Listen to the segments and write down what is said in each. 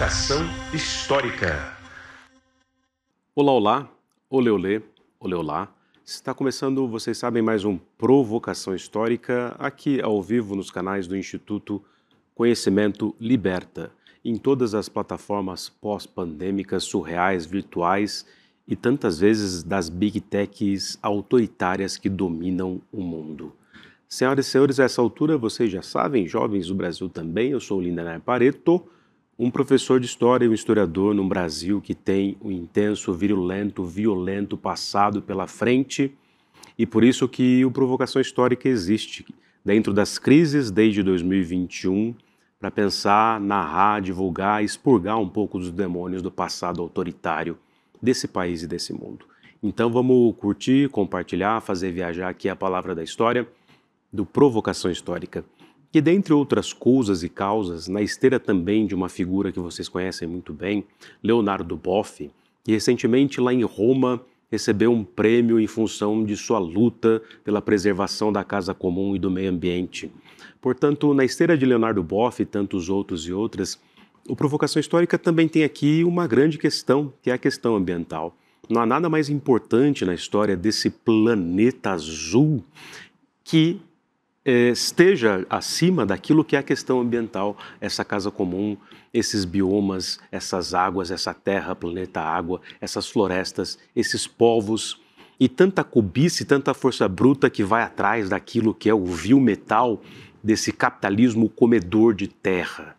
Provocação Histórica. Olá, olá, olê, olê, olê, olá. Está começando, vocês sabem, mais um Provocação Histórica, aqui ao vivo nos canais do Instituto Conhecimento Liberta, em todas as plataformas pós-pandêmicas, surreais, virtuais e tantas vezes das big techs autoritárias que dominam o mundo. Senhoras e senhores, a essa altura vocês já sabem, jovens do Brasil também, eu sou o Lindener Pareto, um professor de história e um historiador num Brasil que tem um intenso, virulento, violento passado pela frente e por isso que o Provocação Histórica existe dentro das crises desde 2021 para pensar, narrar, divulgar, expurgar um pouco dos demônios do passado autoritário desse país e desse mundo. Então vamos curtir, compartilhar, fazer viajar aqui a palavra da história do Provocação Histórica, que dentre outras coisas e causas, na esteira também de uma figura que vocês conhecem muito bem, Leonardo Boff, que recentemente lá em Roma recebeu um prêmio em função de sua luta pela preservação da casa comum e do meio ambiente. Portanto, na esteira de Leonardo Boff e tantos outros e outras, o Provocação Histórica também tem aqui uma grande questão, que é a questão ambiental. Não há nada mais importante na história desse planeta azul que esteja acima daquilo que é a questão ambiental, essa casa comum, esses biomas, essas águas, essa terra, planeta água, essas florestas, esses povos e tanta cobiça, tanta força bruta que vai atrás daquilo que é o vil metal desse capitalismo comedor de terra.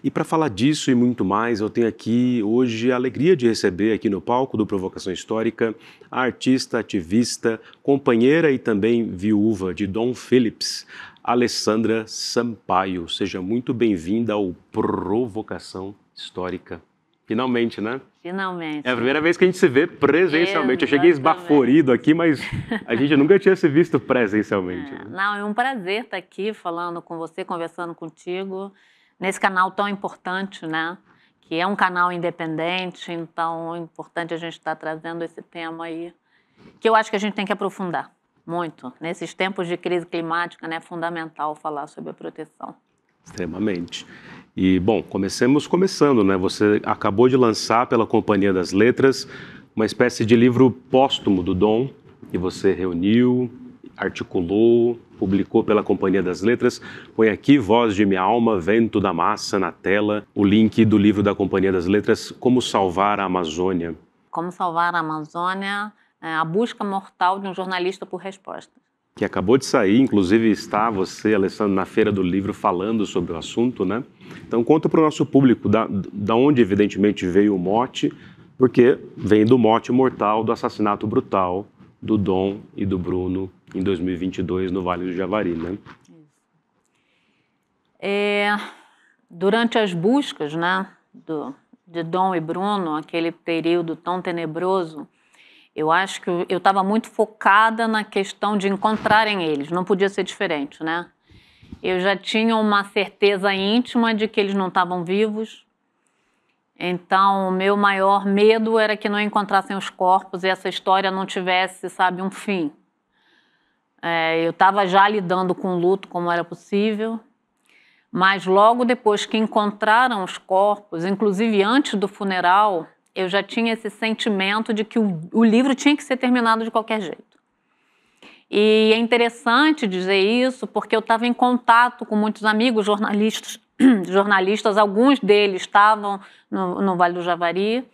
E para falar disso e muito mais, eu tenho aqui hoje a alegria de receber aqui no palco do Provocação Histórica a artista, ativista, companheira e também viúva de Dom Phillips, Alessandra Sampaio. Seja muito bem-vinda ao Provocação Histórica. Finalmente, né? Finalmente. É a primeira vez que a gente se vê presencialmente. Eu cheguei esbaforido aqui, mas a gente nunca tinha se visto presencialmente. Né? Não, é um prazer estar aqui falando com você, conversando contigo, nesse canal tão importante, né? Que é um canal independente, então é importante a gente estar trazendo esse tema aí, que eu acho que a gente tem que aprofundar muito. Nesses tempos de crise climática, né, é fundamental falar sobre a proteção. Extremamente. E, bom, comecemos começando, né? Você acabou de lançar pela Companhia das Letras uma espécie de livro póstumo do Dom, que você reuniu, articulou, publicou pela Companhia das Letras. Põe aqui, Voz de Minha Alma, Vento da Massa, na tela, o link do livro da Companhia das Letras, Como Salvar a Amazônia. Como Salvar a Amazônia, a busca mortal de um jornalista por respostas. Que acabou de sair, inclusive está você, Alessandro, na Feira do Livro falando sobre o assunto, né? Então conta para o nosso público da onde evidentemente veio o mote, porque vem do mote mortal do assassinato brutal do Dom e do Bruno em 2022 no Vale do Javari, né? Durante as buscas, né, de Dom e Bruno, aquele período tão tenebroso, eu acho que eu estava muito focada na questão de encontrarem eles, não podia ser diferente, né? Eu já tinha uma certeza íntima de que eles não estavam vivos, então o meu maior medo era que não encontrassem os corpos e essa história não tivesse, sabe, um fim. Eu estava já lidando com o luto como era possível, mas logo depois que encontraram os corpos, inclusive antes do funeral, eu já tinha esse sentimento de que o livro tinha que ser terminado de qualquer jeito. E é interessante dizer isso porque eu estava em contato com muitos amigos jornalistas, alguns deles estavam no Vale do Javari,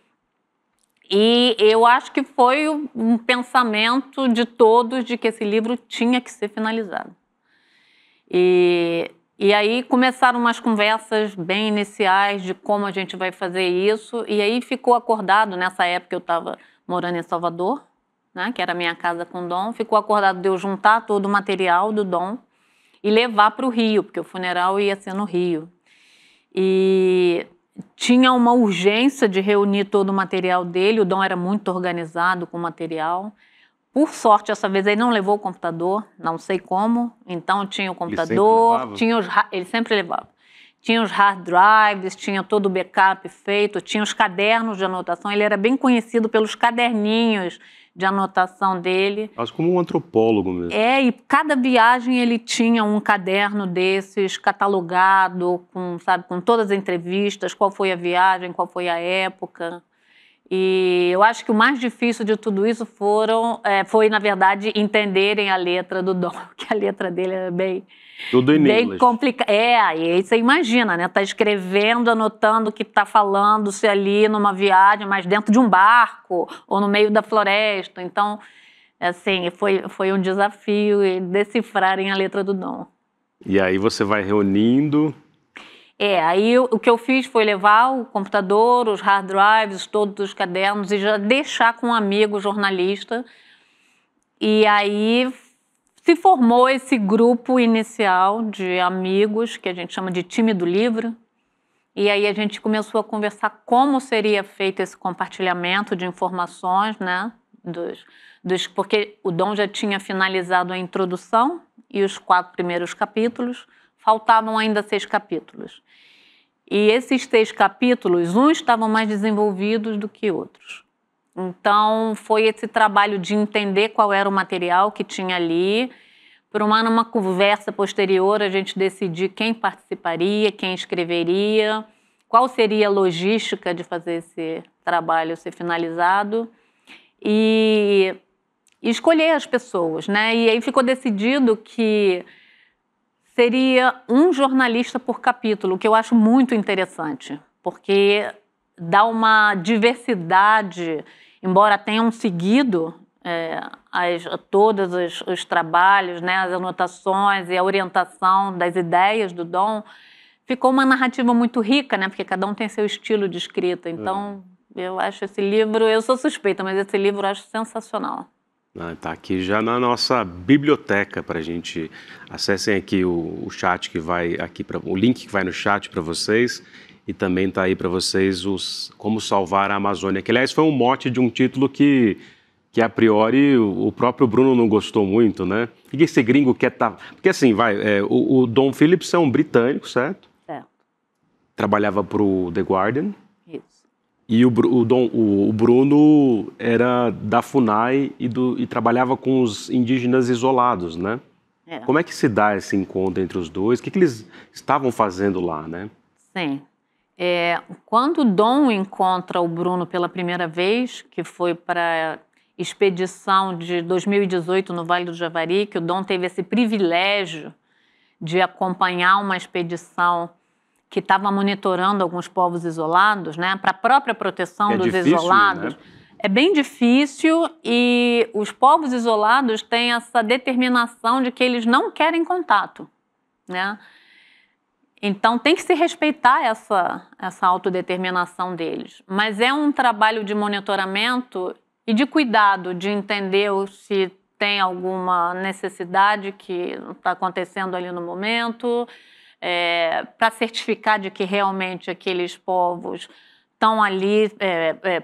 e eu acho que foi um pensamento de todos de que esse livro tinha que ser finalizado. E aí começaram umas conversas bem iniciais de como a gente vai fazer isso, e aí ficou acordado, nessa época eu estava morando em Salvador, né, que era a minha casa com o Dom, ficou acordado de eu juntar todo o material do Dom e levar para o Rio, porque o funeral ia ser no Rio. E tinha uma urgência de reunir todo o material dele, o Dom era muito organizado com o material. Por sorte, essa vez ele não levou o computador, não sei como, então tinha o computador, ele sempre levava. Tinha os hard drives, tinha todo o backup feito, tinha os cadernos de anotação, ele era bem conhecido pelos caderninhos de anotação dele. Quase como um antropólogo mesmo. E cada viagem ele tinha um caderno desses catalogado, com todas as entrevistas, qual foi a viagem, qual foi a época. E eu acho que o mais difícil de tudo isso foi, na verdade, entenderem a letra do Dom, porque a letra dele era bem complicada. E aí você imagina, né? Tá escrevendo, anotando o que tá falando, se ali numa viagem, mas dentro de um barco ou no meio da floresta. Então, assim, foi um desafio decifrarem a letra do Dom. E aí você vai reunindo... Aí o que eu fiz foi levar o computador, os hard drives, todos os cadernos e já deixar com um amigo jornalista. E aí se formou esse grupo inicial de amigos, que a gente chama de time do livro. E aí a gente começou a conversar como seria feito esse compartilhamento de informações, né? Porque o Dom já tinha finalizado a introdução e os 4 primeiros capítulos. Faltavam ainda 6 capítulos. E esses 6 capítulos, uns estavam mais desenvolvidos do que outros. Então, foi esse trabalho de entender qual era o material que tinha ali. Numa conversa posterior, a gente decidir quem participaria, quem escreveria, qual seria a logística de fazer esse trabalho ser finalizado. E escolher as pessoas, né? E aí ficou decidido que seria um jornalista por capítulo, que eu acho muito interessante, porque dá uma diversidade, embora tenham seguido todos os trabalhos, né, as anotações e a orientação das ideias do Dom, ficou uma narrativa muito rica, né, porque cada um tem seu estilo de escrita. Então, eu acho esse livro, eu sou suspeita, mas esse livro eu acho sensacional. Está aqui já na nossa biblioteca para a gente. Acessem aqui o chat que vai aqui, o link que vai no chat para vocês, e também está aí para vocês Como Salvar a Amazônia, que aliás foi um mote de um título que a priori o próprio Bruno não gostou muito, né? O que esse gringo quer Porque assim, o Dom Phillips é um britânico, certo? Certo. Trabalhava para o The Guardian. Isso. E o Bruno era da FUNAI e trabalhava com os indígenas isolados, né? Como é que se dá esse encontro entre os dois? O que eles estavam fazendo lá, né? Sim. Quando o Dom encontra o Bruno pela primeira vez, que foi para a expedição de 2018 no Vale do Javari, que o Dom teve esse privilégio de acompanhar uma expedição que estava monitorando alguns povos isolados, né, para a própria proteção dos isolados. Né? É bem difícil e os povos isolados têm essa determinação de que eles não querem contato, né? Então tem que se respeitar essa autodeterminação deles. Mas é um trabalho de monitoramento e de cuidado, de entender se tem alguma necessidade que está acontecendo ali no momento, para certificar de que realmente aqueles povos estão ali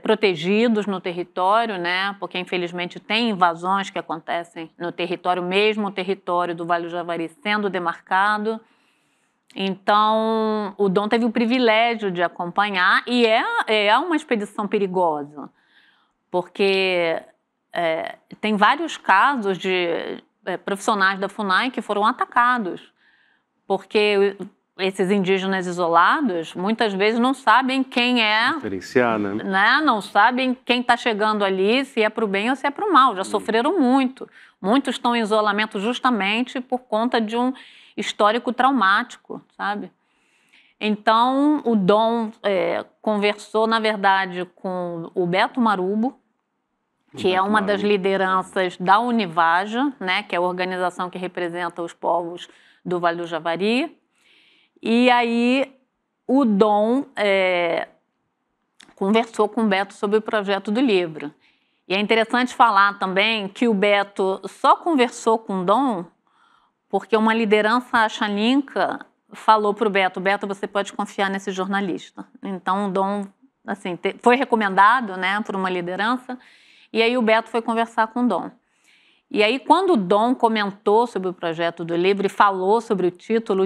protegidos no território, né? Porque infelizmente tem invasões que acontecem no território, mesmo o território do Vale do Javari sendo demarcado. Então o Dom teve o privilégio de acompanhar e é uma expedição perigosa, porque tem vários casos de profissionais da FUNAI que foram atacados, porque esses indígenas isolados muitas vezes não sabem quem é, diferenciar, né? Não sabem quem está chegando ali, se é para o bem ou se é para o mal. Já sofreram muito. Muitos estão em isolamento justamente por conta de um histórico traumático, sabe? Então, o Dom conversou, na verdade, com o Beto Marubo, que é uma das lideranças da Univaja, né, que é a organização que representa os povos do Vale do Javari. E aí o Dom conversou com o Beto sobre o projeto do livro. E é interessante falar também que o Beto só conversou com o Dom porque uma liderança axaninca falou para o Beto, você pode confiar nesse jornalista. Então o Dom assim, foi recomendado, né, por uma liderança, e aí o Beto foi conversar com o Dom. E aí, quando o Dom comentou sobre o projeto do livro e falou sobre o título,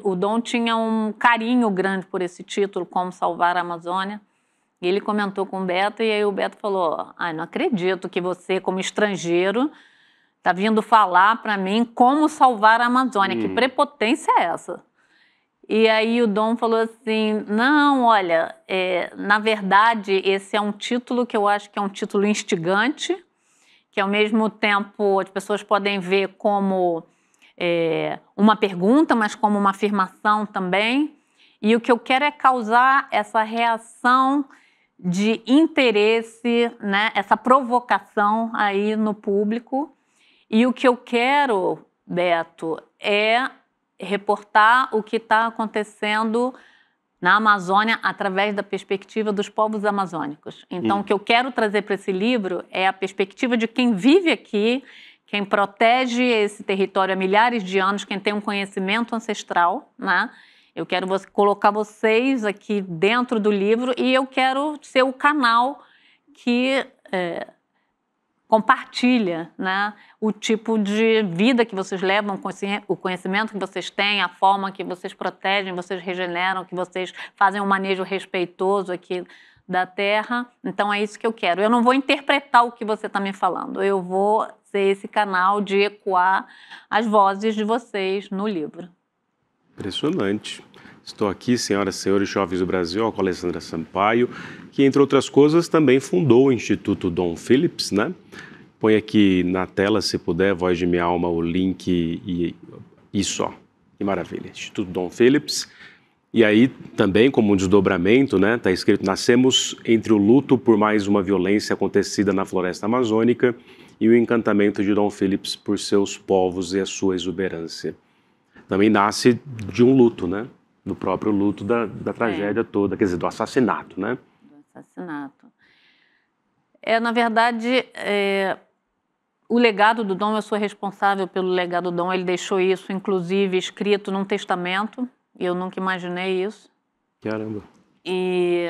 o Dom tinha um carinho grande por esse título, Como Salvar a Amazônia. E ele comentou com o Beto, e aí o Beto falou, não acredito que você, como estrangeiro, está vindo falar para mim como salvar a Amazônia. Que prepotência é essa? E aí o Dom falou assim, não, olha, na verdade esse é um título que eu acho que é um título instigante, que ao mesmo tempo as pessoas podem ver como uma pergunta, mas como uma afirmação também. E o que eu quero é causar essa reação de interesse, né, essa provocação aí no público. E o que eu quero, Beto, é reportar o que está acontecendo na Amazônia através da perspectiva dos povos amazônicos. Então, o que eu quero trazer para esse livro é a perspectiva de quem vive aqui, quem protege esse território há milhares de anos, quem tem um conhecimento ancestral, né? Eu quero colocar vocês aqui dentro do livro e eu quero ser o canal que compartilha, né, o tipo de vida que vocês levam, o conhecimento que vocês têm, a forma que vocês protegem, vocês regeneram, que vocês fazem um manejo respeitoso aqui da terra. Então é isso que eu quero. Eu não vou interpretar o que você está me falando, eu vou ser esse canal de ecoar as vozes de vocês no livro. Impressionante. Estou aqui, senhoras e senhores jovens do Brasil, com a Alessandra Sampaio, que, entre outras coisas, também fundou o Instituto Dom Phillips, né? Põe aqui na tela, se puder, voz de minha alma, o link e isso, ó. Que maravilha. Instituto Dom Phillips. E aí, também, como um desdobramento, né? Está escrito, nascemos entre o luto por mais uma violência acontecida na floresta amazônica e o encantamento de Dom Phillips por seus povos e a sua exuberância. Também nasce de um luto, né? Do próprio luto da tragédia toda, quer dizer, do assassinato, né? Do assassinato. Na verdade, o legado do Dom, eu sou responsável pelo legado do Dom, ele deixou isso, inclusive, escrito num testamento, e eu nunca imaginei isso. Caramba. E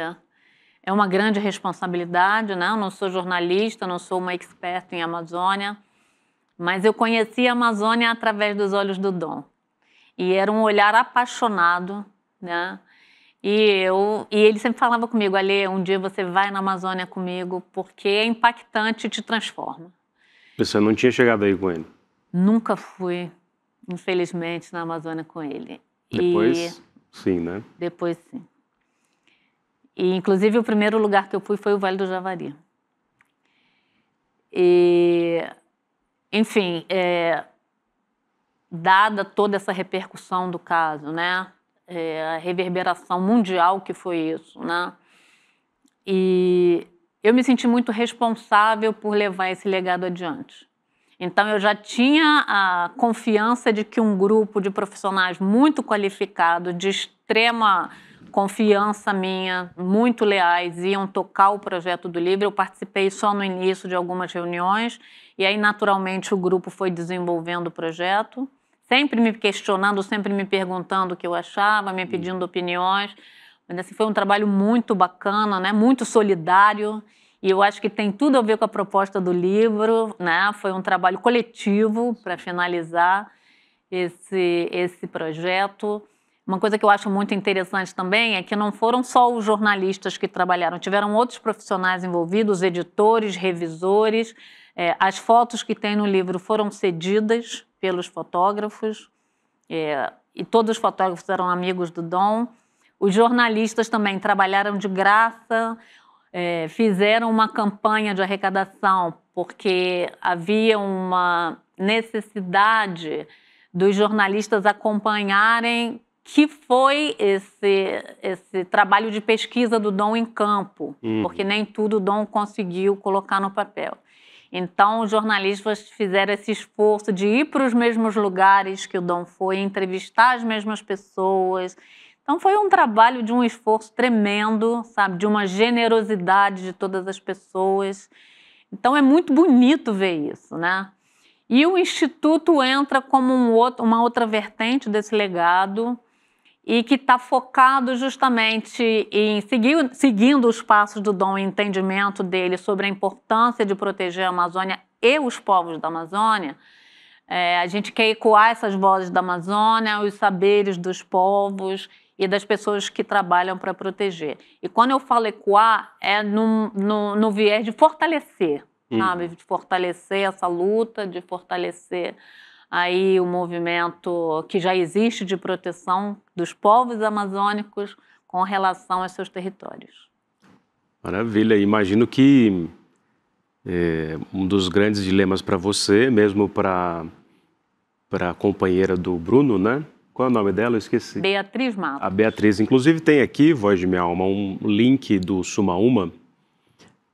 é uma grande responsabilidade, né? Eu não sou jornalista, não sou uma expert em Amazônia, mas eu conheci a Amazônia através dos olhos do Dom. E era um olhar apaixonado, né? E ele sempre falava comigo, Ale, um dia você vai na Amazônia comigo, porque é impactante e te transforma. Você não tinha chegado aí com ele? Nunca fui, infelizmente, na Amazônia com ele. Depois, sim, né? Depois, sim. E, inclusive, o primeiro lugar que eu fui foi o Vale do Javari. E, enfim, dada toda essa repercussão do caso, né? A reverberação mundial que foi isso, né? E eu me senti muito responsável por levar esse legado adiante. Então, eu já tinha a confiança de que um grupo de profissionais muito qualificados, de extrema confiança minha, muito leais, iam tocar o projeto do livro. Eu participei só no início de algumas reuniões e aí, naturalmente, o grupo foi desenvolvendo o projeto, sempre me questionando, sempre me perguntando o que eu achava, me pedindo opiniões. Mas assim, foi um trabalho muito bacana, né? Muito solidário, e eu acho que tem tudo a ver com a proposta do livro, né? Foi um trabalho coletivo para finalizar esse projeto. Uma coisa que eu acho muito interessante também é que não foram só os jornalistas que trabalharam, tiveram outros profissionais envolvidos, editores, revisores. As fotos que tem no livro foram cedidas pelos fotógrafos, e todos os fotógrafos eram amigos do Dom. Os jornalistas também trabalharam de graça, fizeram uma campanha de arrecadação, porque havia uma necessidade dos jornalistas acompanharem que foi esse trabalho de pesquisa do Dom em campo, porque nem tudo o Dom conseguiu colocar no papel. Então, os jornalistas fizeram esse esforço de ir para os mesmos lugares que o Dom foi, entrevistar as mesmas pessoas. Então, foi um trabalho de um esforço tremendo, sabe? De uma generosidade de todas as pessoas. Então, é muito bonito ver isso, né? E o Instituto entra como uma outra vertente desse legado e que está focado justamente em seguindo os passos do Dom e entendimento dele sobre a importância de proteger a Amazônia e os povos da Amazônia. A gente quer ecoar essas vozes da Amazônia, os saberes dos povos, e das pessoas que trabalham para proteger. E quando eu falo ecoar, é no viés de fortalecer, sabe? De fortalecer essa luta, de fortalecer aí o movimento que já existe de proteção dos povos amazônicos com relação aos seus territórios. Maravilha. Imagino que um dos grandes dilemas para você, mesmo para a companheira do Bruno, né? Qual é o nome dela? Eu esqueci. Beatriz Matos. A Beatriz. Inclusive tem aqui, Voz de Minha Alma, um link do Suma Uma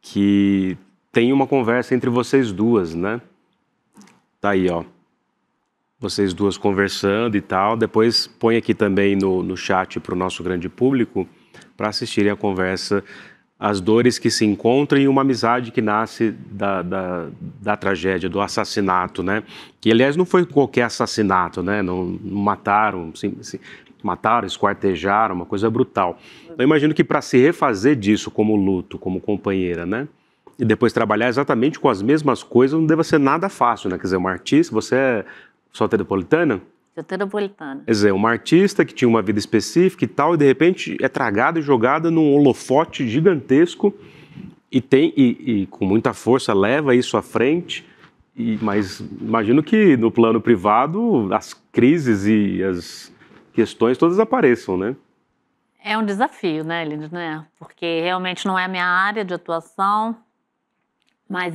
que tem uma conversa entre vocês duas, né? Tá aí, ó. Vocês duas conversando e tal. Depois põe aqui também no chat para o nosso grande público para assistirem a conversa, as dores que se encontram e uma amizade que nasce da tragédia, do assassinato, né? Que, aliás, não foi qualquer assassinato, né? Não mataram, mataram, esquartejaram, uma coisa brutal. Eu imagino que para se refazer disso como luto, como companheira, né? E depois trabalhar exatamente com as mesmas coisas não deva ser nada fácil, né? Quer dizer, uma artista, você é soteropolitana? Soteropolitana. Quer dizer, uma artista que tinha uma vida específica e tal, e de repente é tragada e jogada num holofote gigantesco e com muita força leva isso à frente. Mas imagino que no plano privado as crises e as questões todas apareçam, né? É um desafio, né, Lides, né? Porque realmente não é a minha área de atuação, mas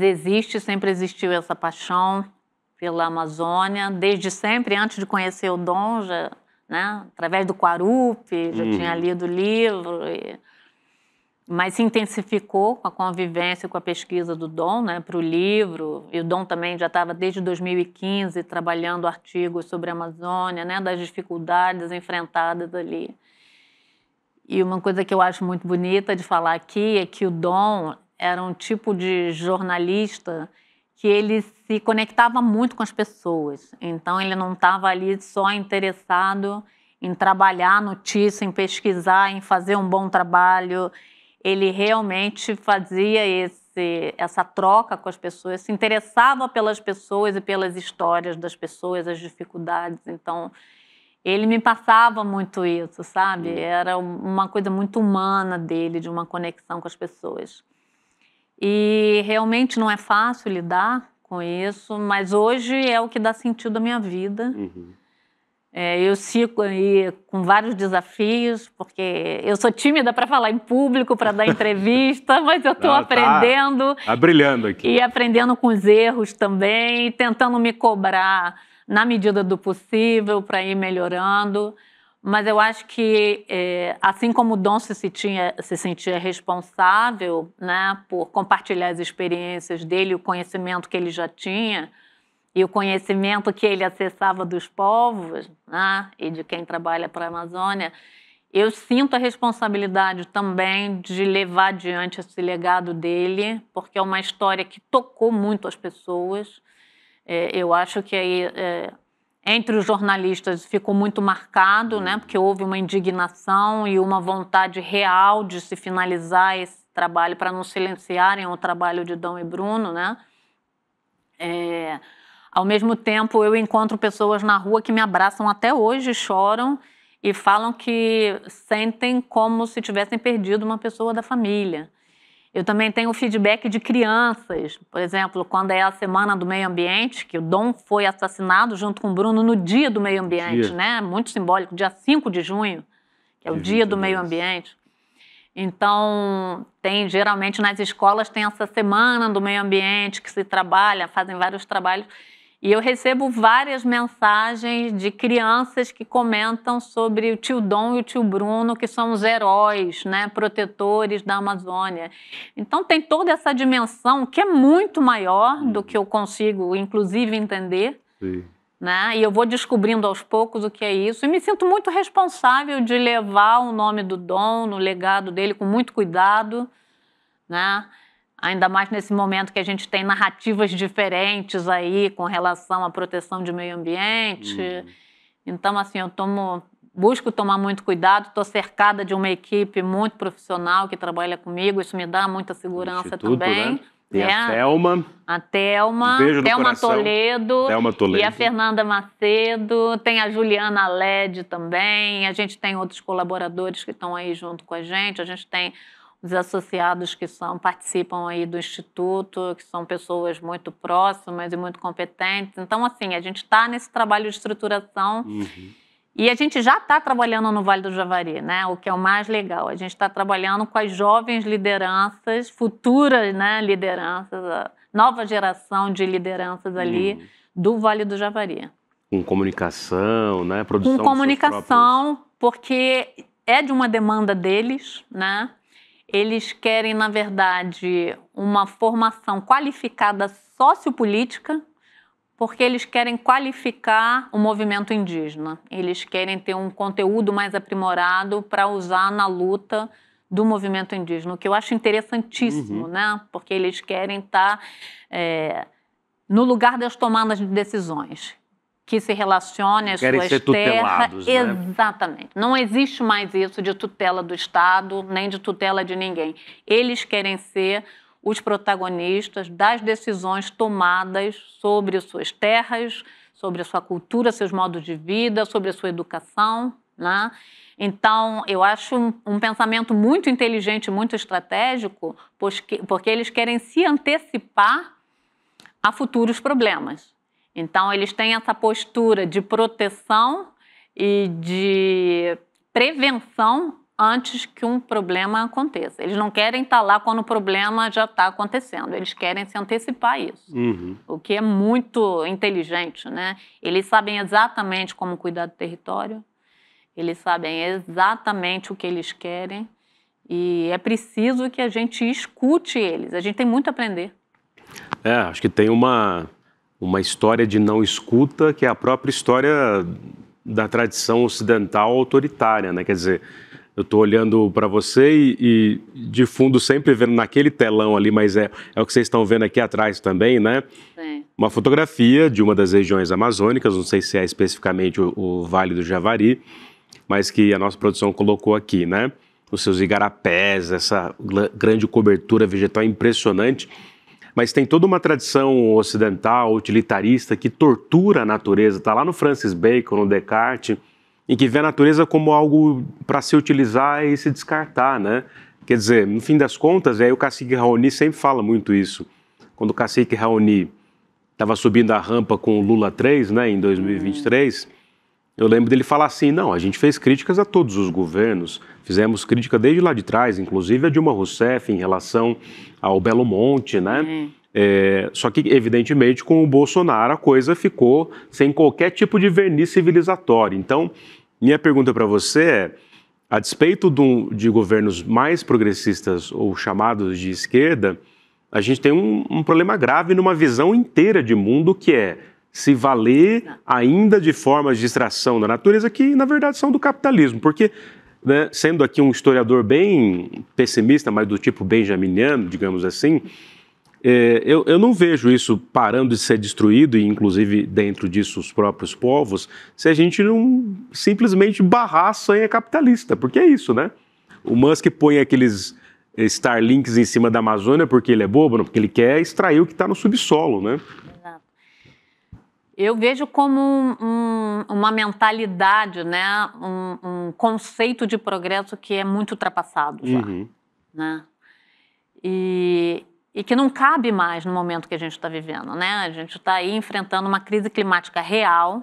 sempre existiu essa paixão pela Amazônia, desde sempre, antes de conhecer o Dom, já, né, através do Quarupi, já tinha lido o livro, mas se intensificou com a convivência, com a pesquisa do Dom, né, para o livro, e o Dom também já estava desde 2015 trabalhando artigos sobre a Amazônia, né, das dificuldades enfrentadas ali. E uma coisa que eu acho muito bonita de falar aqui é que o Dom era um tipo de jornalista que ele se conectava muito com as pessoas. Então, ele não estava ali só interessado em trabalhar a notícia, em pesquisar, em fazer um bom trabalho. Ele realmente fazia essa troca com as pessoas, se interessava pelas pessoas e pelas histórias das pessoas, as dificuldades. Então, ele me passava muito isso, sabe? Era uma coisa muito humana dele, de uma conexão com as pessoas. E realmente não é fácil lidar com isso, mas hoje é o que dá sentido à minha vida. Eu sigo aí com vários desafios, porque eu sou tímida para falar em público, para dar entrevista, mas eu estou aprendendo. Tá brilhando aqui. E aprendendo com os erros também, tentando me cobrar na medida do possível para ir melhorando. Mas eu acho que, assim como o Dom se sentia responsável, né, por compartilhar as experiências dele, o conhecimento que ele já tinha e o conhecimento que ele acessava dos povos, né, e de quem trabalha para a Amazônia, eu sinto a responsabilidade também de levar adiante esse legado dele, porque é uma história que tocou muito as pessoas. Eu acho que aí... entre os jornalistas ficou muito marcado, né, porque houve uma indignação e uma vontade real de se finalizar esse trabalho para não silenciarem o trabalho de Dom e Bruno, né? Ao mesmo tempo, eu encontro pessoas na rua que me abraçam até hoje, choram e falam que sentem como se tivessem perdido uma pessoa da família. Eu também tenho o feedback de crianças, por exemplo, quando é a Semana do Meio Ambiente, que o Dom foi assassinado junto com o Bruno no Dia do Meio Ambiente, né? Muito simbólico, dia 5 de junho, que é o Dia do Meio Ambiente. Então, geralmente nas escolas tem essa Semana do Meio Ambiente que se trabalha, fazem vários trabalhos. E eu recebo várias mensagens de crianças que comentam sobre o tio Dom e o tio Bruno, que são os heróis, né, protetores da Amazônia. Então tem toda essa dimensão que é muito maior do que eu consigo, inclusive, entender. Sim. Né? E eu vou descobrindo aos poucos o que é isso. E me sinto muito responsável de levar o nome do Dom no legado dele com muito cuidado, né? Ainda mais nesse momento que a gente tem narrativas diferentes aí com relação à proteção de meio ambiente. Então, assim, eu busco tomar muito cuidado, estou cercada de uma equipe muito profissional que trabalha comigo, isso me dá muita segurança também. Né? Tem né? a Thelma. A Thelma, Beijo no Thelma coração. Toledo, Thelma Toledo. E a Fernanda Macedo, tem a Juliana Led também, a gente tem outros colaboradores que estão aí junto com a gente tem os associados que participam aí do Instituto, que são pessoas muito próximas e muito competentes. Então, assim, a gente está nesse trabalho de estruturação. E a gente já está trabalhando no Vale do Javari, né? O que é o mais legal. A gente está trabalhando com as jovens lideranças, futuras, né, lideranças, a nova geração de lideranças ali do Vale do Javari. Com comunicação, né? Produção com comunicação, porque é de uma demanda deles, né? Eles querem, na verdade, uma formação qualificada sociopolítica, porque eles querem qualificar o movimento indígena. Eles querem ter um conteúdo mais aprimorado para usar na luta do movimento indígena, o que eu acho interessantíssimo, né? Porque eles querem estar no lugar das tomadas de decisões, que se relacione às Querem suas ser tutelados, terras. né? Exatamente. Não existe mais isso de tutela do Estado, nem de tutela de ninguém. Eles querem ser os protagonistas das decisões tomadas sobre as suas terras, sobre a sua cultura, seus modos de vida, sobre a sua educação, né? Então, eu acho um pensamento muito inteligente, muito estratégico, porque eles querem se antecipar a futuros problemas. Então, eles têm essa postura de proteção e de prevenção antes que um problema aconteça. Eles não querem estar lá quando o problema já está acontecendo. Eles querem se antecipar a isso, o que é muito inteligente, né? Eles sabem exatamente como cuidar do território, eles sabem exatamente o que eles querem e é preciso que a gente escute eles. A gente tem muito a aprender. Acho que tem uma história de não escuta que é a própria história da tradição ocidental autoritária, né? Quer dizer, eu estou olhando para você e de fundo sempre vendo naquele telão ali, mas é o que vocês estão vendo aqui atrás também, né? Sim. Uma fotografia de uma das regiões amazônicas, não sei se é especificamente o Vale do Javari, mas que a nossa produção colocou aqui, né? Os seus igarapés, essa grande cobertura vegetal impressionante, mas tem toda uma tradição ocidental, utilitarista, que tortura a natureza, está lá no Francis Bacon, no Descartes, em que vê a natureza como algo para se utilizar e se descartar, né? Quer dizer, no fim das contas, e aí o cacique Raoni sempre fala muito isso. Quando o cacique Raoni estava subindo a rampa com o Lula 3, né, em 2023, eu lembro dele falar assim, não, a gente fez críticas a todos os governos, fizemos crítica desde lá de trás, inclusive a Dilma Rousseff em relação ao Belo Monte, né? Só que, evidentemente, com o Bolsonaro a coisa ficou sem qualquer tipo de verniz civilizatório. Então, minha pergunta para você é, a despeito de governos mais progressistas ou chamados de esquerda, a gente tem um problema grave numa visão inteira de mundo que é se valer ainda de formas de extração da natureza que, na verdade, são do capitalismo. Porque, né, sendo aqui um historiador bem pessimista, mas do tipo benjaminiano, digamos assim, eu não vejo isso parando de ser destruído, e inclusive dentro disso os próprios povos, se a gente não simplesmente barrar a sanha capitalista, porque é isso, né? O Musk põe aqueles Starlinks em cima da Amazônia porque ele é bobo, não, porque ele quer extrair o que está no subsolo, né? Exato. Eu vejo como uma mentalidade, né? Um conceito de progresso que é muito ultrapassado já, né? E que não cabe mais no momento que a gente está vivendo, né? A gente está aí enfrentando uma crise climática real,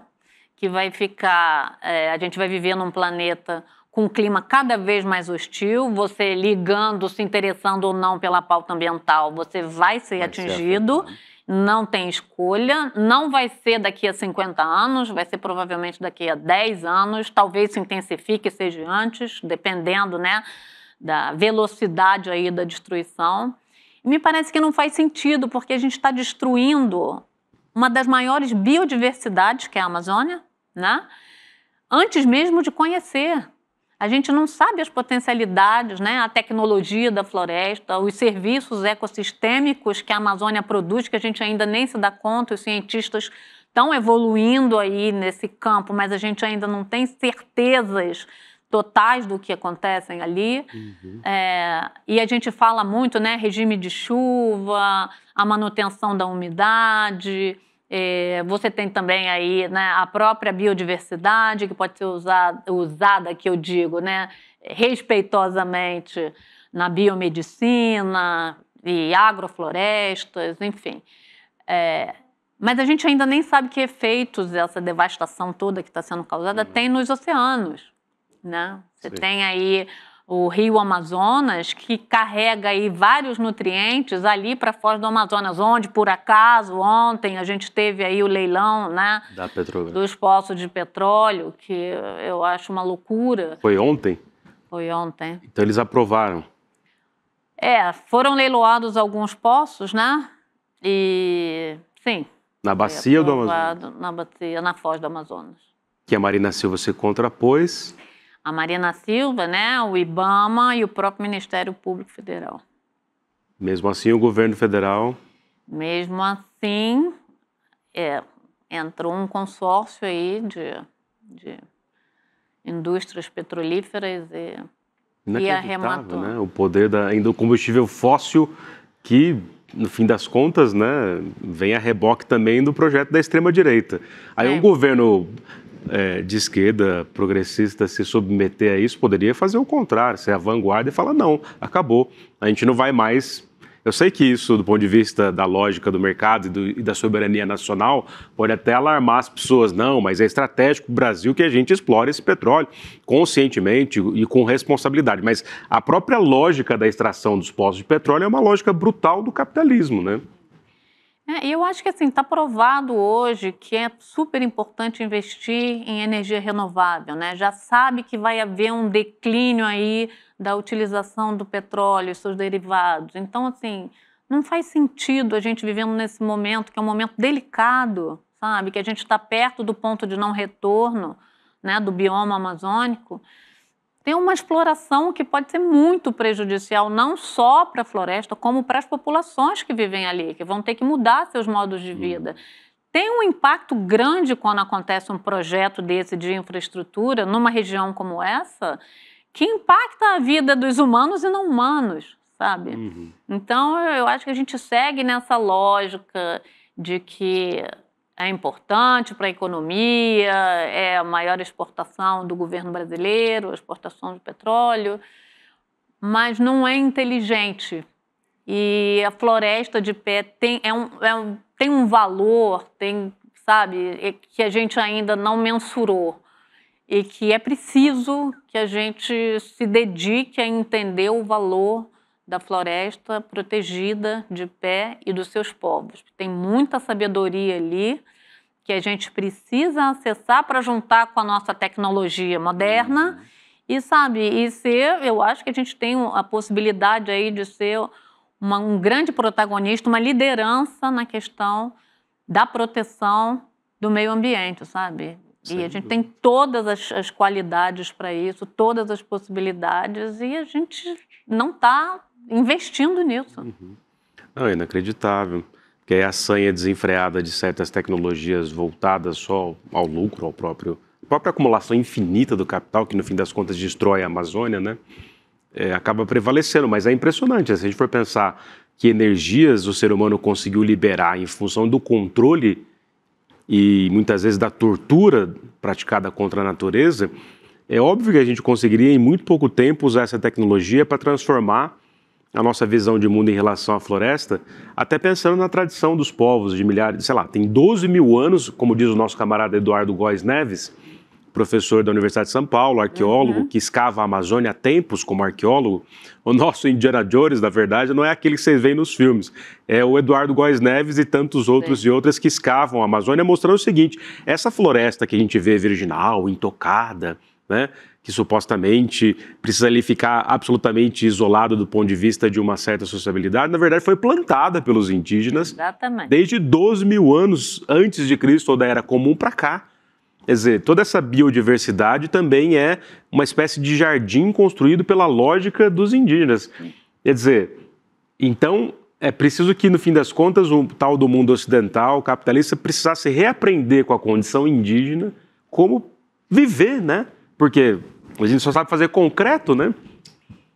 que vai ficar... a gente vai viver num planeta com um clima cada vez mais hostil, você ligando, se interessando ou não pela pauta ambiental, você vai ser atingido, não tem escolha, não vai ser daqui a 50 anos, vai ser provavelmente daqui a 10 anos, talvez se intensifique, seja antes, dependendo, né, da velocidade aí da destruição. Me parece que não faz sentido, porque a gente está destruindo uma das maiores biodiversidades, que é a Amazônia, né? Antes mesmo de conhecer. A gente não sabe as potencialidades, né? A tecnologia da floresta, os serviços ecossistêmicos que a Amazônia produz, que a gente ainda nem se dá conta, os cientistas estão evoluindo aí nesse campo, mas a gente ainda não tem certezas totais do que acontecem ali. E a gente fala muito, né, regime de chuva, a manutenção da umidade, você tem também aí, né, a própria biodiversidade que pode ser usada, que eu digo, né, respeitosamente na biomedicina e agroflorestas, enfim. Mas a gente ainda nem sabe que efeitos essa devastação toda que está sendo causada tem nos oceanos, né? Você tem aí o rio Amazonas, que carrega aí vários nutrientes ali para Foz do Amazonas, onde, por acaso, ontem a gente teve aí o leilão, né, dos poços de petróleo, que eu acho uma loucura. Foi ontem? Foi ontem. Então eles aprovaram. Foram leiloados alguns poços, né? E, sim. Na bacia do Amazonas? Na bacia, na Foz do Amazonas. Que a Marina Silva se contrapôs. A Marina Silva, né, o IBAMA e o próprio Ministério Público Federal. Mesmo assim, o governo federal... Mesmo assim, entrou um consórcio aí de indústrias petrolíferas e arrematou. Né? O poder ainda do combustível fóssil que, no fim das contas, né, vem a reboque também do projeto da extrema-direita. Aí um governo de esquerda progressista se submeter a isso poderia fazer o contrário, ser a vanguarda e falar não, acabou, a gente não vai mais. Eu sei que isso, do ponto de vista da lógica do mercado e da soberania nacional, pode até alarmar as pessoas. Não, mas é estratégico para o Brasil que a gente explore esse petróleo conscientemente e com responsabilidade. Mas a própria lógica da extração dos poços de petróleo é uma lógica brutal do capitalismo, né? E eu acho que assim, está provado hoje que é super importante investir em energia renovável, né? Já sabe que vai haver um declínio aí da utilização do petróleo e seus derivados. Então, assim, não faz sentido a gente vivendo nesse momento, que é um momento delicado, sabe? Que a gente está perto do ponto de não retorno, né, do bioma amazônico. Tem uma exploração que pode ser muito prejudicial, não só para a floresta, como para as populações que vivem ali, que vão ter que mudar seus modos de vida. Tem um impacto grande quando acontece um projeto desse de infraestrutura numa região como essa, que impacta a vida dos humanos e não humanos, sabe? Então, eu acho que a gente segue nessa lógica de que é importante para a economia, é a maior exportação do governo brasileiro, a exportação de petróleo, mas não é inteligente. E a floresta de pé tem um valor, sabe, que a gente ainda não mensurou e que é preciso que a gente se dedique a entender o valor da floresta protegida de pé e dos seus povos. Tem muita sabedoria ali que a gente precisa acessar para juntar com a nossa tecnologia moderna e, sabe, eu acho que a gente tem a possibilidade aí de ser um grande protagonista, uma liderança na questão da proteção do meio ambiente, sabe? E a gente tem todas as qualidades para isso, todas as possibilidades, e a gente não está investindo nisso. Não, é inacreditável. Porque é a sanha desenfreada de certas tecnologias voltadas só ao lucro, a própria acumulação infinita do capital, que no fim das contas destrói a Amazônia, né? Acaba prevalecendo. Mas é impressionante, se a gente for pensar que energias o ser humano conseguiu liberar em função do controle e muitas vezes da tortura praticada contra a natureza, é óbvio que a gente conseguiria em muito pouco tempo usar essa tecnologia para transformar a nossa visão de mundo em relação à floresta, até pensando na tradição dos povos de milhares, sei lá, tem 12 mil anos, como diz o nosso camarada Eduardo Góes Neves, professor da Universidade de São Paulo, arqueólogo, que escava a Amazônia há tempos como arqueólogo. O nosso Indiana Jones, na verdade, não é aquele que vocês veem nos filmes, é o Eduardo Góes Neves e tantos outros e outras que escavam a Amazônia, mostrando o seguinte: essa floresta que a gente vê virginal, intocada, né, que supostamente precisa ali ficar absolutamente isolado do ponto de vista de uma certa sociabilidade, na verdade foi plantada pelos indígenas desde 12 mil anos antes de Cristo ou da Era Comum para cá. Quer dizer, toda essa biodiversidade também é uma espécie de jardim construído pela lógica dos indígenas. Quer dizer, então é preciso que, no fim das contas, o tal do mundo ocidental, capitalista, precisasse reaprender com a condição indígena como viver, né? Porque A gente só sabe fazer concreto, né?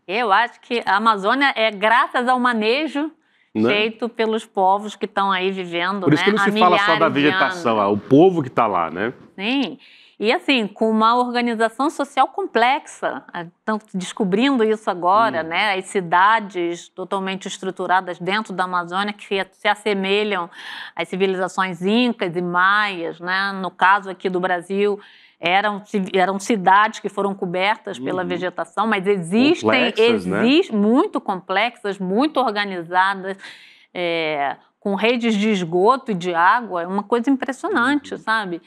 Eu acho que a Amazônia é graças ao manejo feito pelos povos que estão aí vivendo, Por isso que não se fala só da vegetação, o povo que está lá, né? Sim, e assim, com uma organização social complexa, estão descobrindo isso agora, né? As cidades totalmente estruturadas dentro da Amazônia que se assemelham às civilizações incas e maias, né? No caso aqui do Brasil, eram cidades que foram cobertas pela vegetação, mas existem muito complexas, muito organizadas, com redes de esgoto e de água, é uma coisa impressionante, sabe?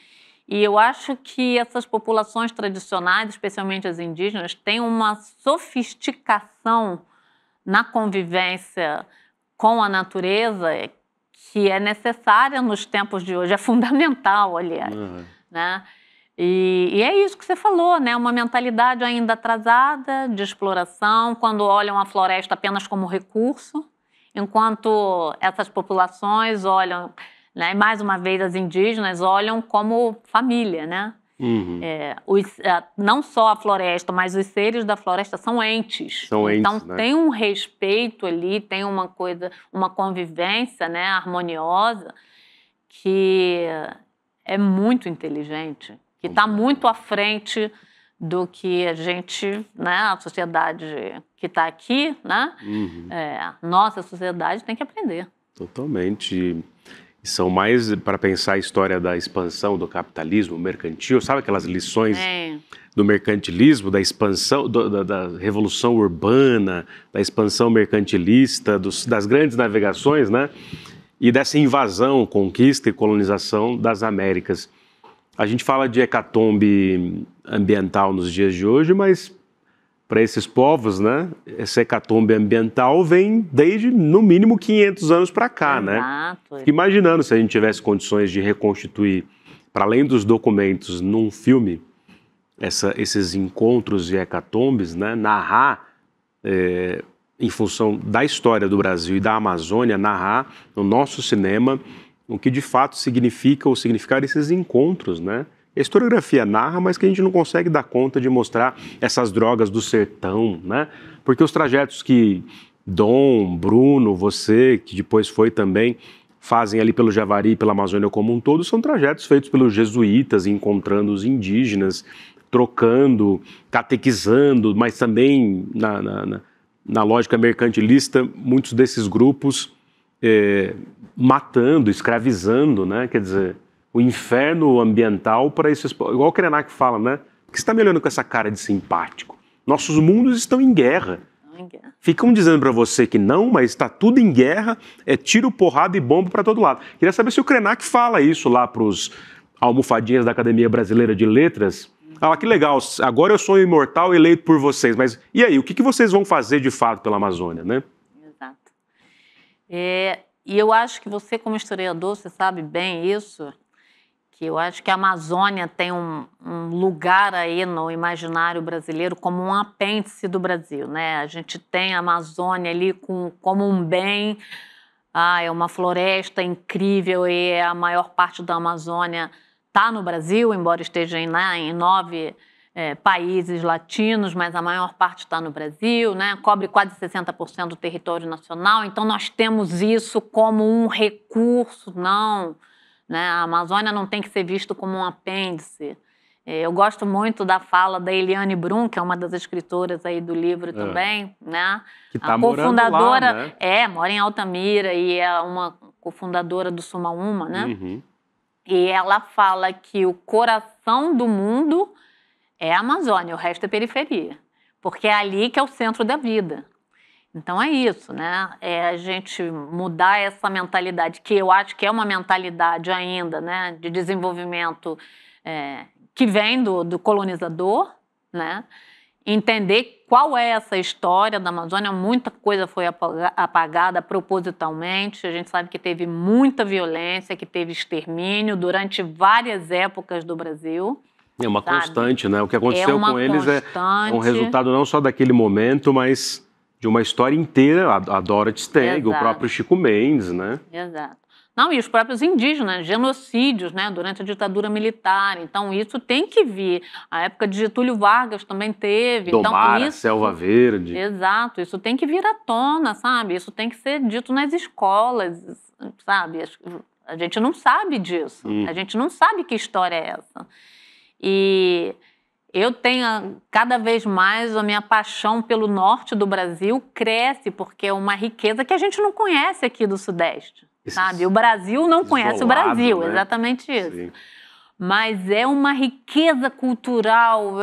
E eu acho que essas populações tradicionais, especialmente as indígenas, têm uma sofisticação na convivência com a natureza que é necessária nos tempos de hoje, é fundamental, aliás, né? E é isso que você falou, né? Uma mentalidade ainda atrasada de exploração, quando olham a floresta apenas como recurso, enquanto essas populações olham, né? Mais uma vez as indígenas olham como família, né? Não só a floresta, mas os seres da floresta são entes. Então né? Tem um respeito ali, tem uma coisa, uma convivência, né? Harmoniosa, que é muito inteligente, que está muito à frente do que a gente, né, a sociedade que está aqui, né, nossa sociedade tem que aprender. Totalmente. E são mais para pensar a história da expansão do capitalismo mercantil, sabe aquelas lições do mercantilismo, da expansão, da revolução urbana, da expansão mercantilista, das grandes navegações, né, e dessa invasão, conquista e colonização das Américas. A gente fala de hecatombe ambiental nos dias de hoje, mas para esses povos, né, essa hecatombe ambiental vem desde, no mínimo, 500 anos para cá, né? Fico imaginando se a gente tivesse condições de reconstituir, para além dos documentos, num filme, esses encontros de hecatombes, né, narrar, em função da história do Brasil e da Amazônia, narrar no nosso cinema o que de fato significa ou significar esses encontros, né? A historiografia narra, mas que a gente não consegue dar conta de mostrar essas drogas do sertão, né? Porque os trajetos que Dom, Bruno, você, que depois foi também, fazem ali pelo Javari e pela Amazônia como um todo, são trajetos feitos pelos jesuítas, encontrando os indígenas, trocando, catequizando, mas também na lógica mercantilista, muitos desses grupos matando, escravizando, né? Quer dizer, o inferno ambiental para esses... Igual o Krenak fala, né? Por que você está me olhando com essa cara de simpático? Nossos mundos estão em guerra. Ficam dizendo para você que não, mas está tudo em guerra, é tiro, porrada e bomba para todo lado. Queria saber se o Krenak fala isso lá para os almofadinhas da Academia Brasileira de Letras. Ah, que legal, agora eu sou imortal eleito por vocês, mas e aí, o que vocês vão fazer de fato pela Amazônia, né? Exato. E eu acho que você, como historiador, você sabe bem isso, que eu acho que a Amazônia tem um lugar aí no imaginário brasileiro como um apêndice do Brasil, né? A gente tem a Amazônia ali como um bem, é uma floresta incrível e a maior parte da Amazônia está no Brasil, embora esteja em 9 países latinos, mas a maior parte está no Brasil, né? Cobre quase 60% do território nacional, então nós temos isso como um recurso, não... Né? A Amazônia não tem que ser visto como um apêndice. Eu gosto muito da fala da Eliane Brum, que é uma das escritoras aí do livro também, né? Que está morando lá, né? Mora em Altamira e é uma cofundadora do Sumaúma, né? E ela fala que o coração do mundo é a Amazônia, o resto é periferia, porque é ali que é o centro da vida. Então é isso, né? É a gente mudar essa mentalidade, que eu acho que é uma mentalidade ainda, né, de desenvolvimento que vem do colonizador, né? Entender qual é essa história da Amazônia. Muita coisa foi apagada propositalmente. A gente sabe que teve muita violência, que teve extermínio durante várias épocas do Brasil. É uma constante, né? O que aconteceu com eles é um resultado não só daquele momento, mas de uma história inteira, a Dorothy Stang, o próprio Chico Mendes, né? Exato. Não, e os próprios indígenas, genocídios, né, durante a ditadura militar. Então, isso tem que vir. A época de Getúlio Vargas também teve. Domar, Então, a Selva Verde. Exato, isso tem que vir à tona, sabe? Isso tem que ser dito nas escolas, sabe? A gente não sabe disso. A gente não sabe que história é essa. E eu tenho, cada vez mais, a minha paixão pelo norte do Brasil cresce, porque é uma riqueza que a gente não conhece aqui do Sudeste. Sabe? O Brasil não conhece o Brasil, né? exatamente isso. Sim. Mas é uma riqueza cultural,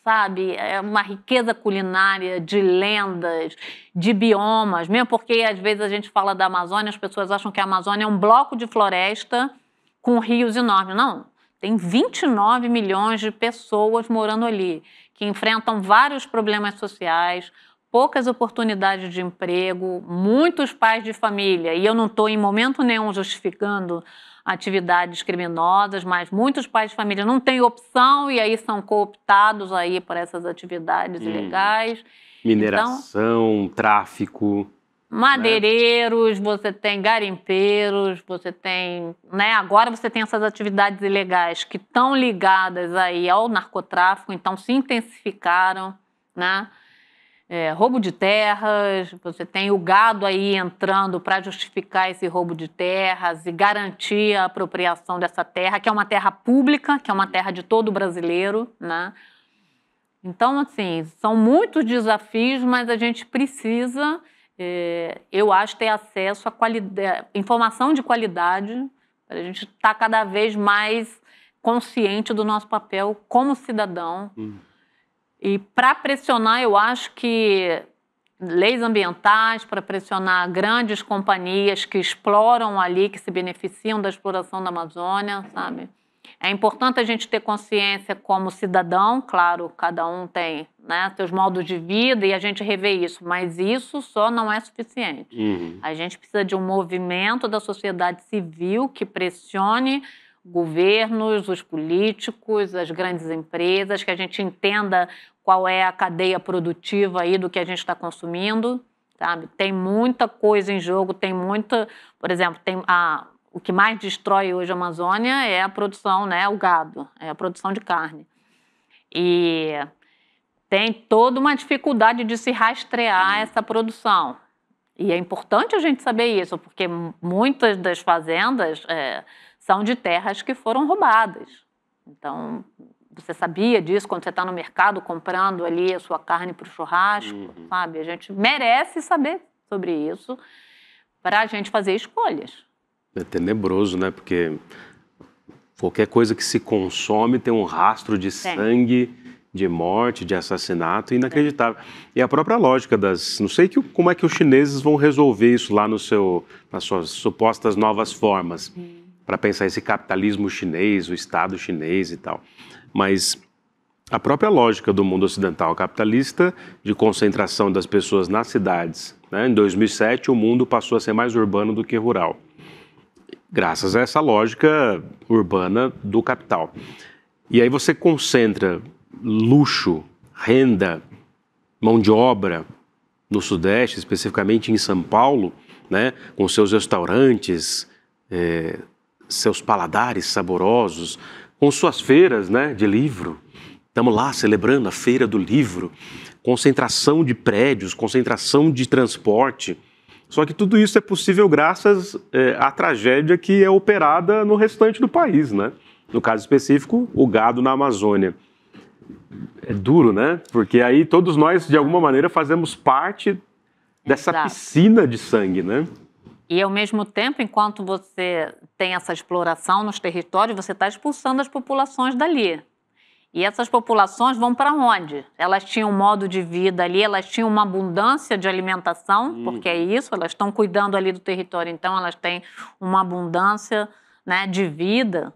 sabe, é uma riqueza culinária, de lendas, de biomas, mesmo porque às vezes a gente fala da Amazônia, as pessoas acham que a Amazônia é um bloco de floresta com rios enormes. Não, tem 29 milhões de pessoas morando ali, que enfrentam vários problemas sociais, poucas oportunidades de emprego, muitos pais de família, e eu não estou em momento nenhum justificando atividades criminosas, mas muitos pais de família não têm opção e aí são cooptados aí por essas atividades ilegais. Mineração, tráfico. Madeireiros, você tem garimpeiros, você tem, né? Agora você tem essas atividades ilegais que estão ligadas aí ao narcotráfico, então se intensificaram, né? Roubo de terras, você tem o gado aí entrando para justificar esse roubo de terras e garantir a apropriação dessa terra, que é uma terra pública, que é uma terra de todo brasileiro, né? Então, assim, são muitos desafios, mas a gente precisa, eu acho, ter acesso a informação de qualidade, para a gente estar cada vez mais consciente do nosso papel como cidadão. E para pressionar, eu acho que leis ambientais, para pressionar grandes companhias que exploram ali, que se beneficiam da exploração da Amazônia, sabe? É importante a gente ter consciência como cidadão, claro, cada um tem, né, seus modos de vida e a gente revê isso, mas isso só não é suficiente. A gente precisa de um movimento da sociedade civil que pressione governos, os políticos, as grandes empresas, que a gente entenda qual é a cadeia produtiva aí do que a gente está consumindo, sabe? Tem muita coisa em jogo, tem muita... Por exemplo, o que mais destrói hoje a Amazônia é a produção, né, o gado, é a produção de carne. E tem toda uma dificuldade de se rastrear essa produção. E é importante a gente saber isso, porque muitas das fazendas são de terras que foram roubadas. Então, você sabia disso quando você está no mercado comprando ali a sua carne para o churrasco, sabe? A gente merece saber sobre isso para a gente fazer escolhas. É tenebroso, né? Porque qualquer coisa que se consome tem um rastro de sangue, de morte, de assassinato inacreditável. E a própria lógica das... Não sei como é que os chineses vão resolver isso lá nas suas supostas novas formas, para pensar esse capitalismo chinês, o Estado chinês e tal. Mas a própria lógica do mundo ocidental capitalista de concentração das pessoas nas cidades, né? Em 2007, o mundo passou a ser mais urbano do que rural, graças a essa lógica urbana do capital. E aí você concentra luxo, renda, mão de obra no Sudeste, especificamente em São Paulo, né? Com seus restaurantes, seus paladares saborosos, com suas feiras, né, de livro. Estamos lá celebrando a Feira do Livro, concentração de prédios, concentração de transporte. Só que tudo isso é possível graças à tragédia que é operada no restante do país, né? No caso específico, o gado na Amazônia. É duro, né? Porque aí todos nós, de alguma maneira, fazemos parte dessa piscina de sangue, né? E, ao mesmo tempo, enquanto você tem essa exploração nos territórios, você está expulsando as populações dali. E essas populações vão para onde? Elas tinham um modo de vida ali, elas tinham uma abundância de alimentação, porque é isso, elas estão cuidando ali do território, então elas têm uma abundância, né, de vida,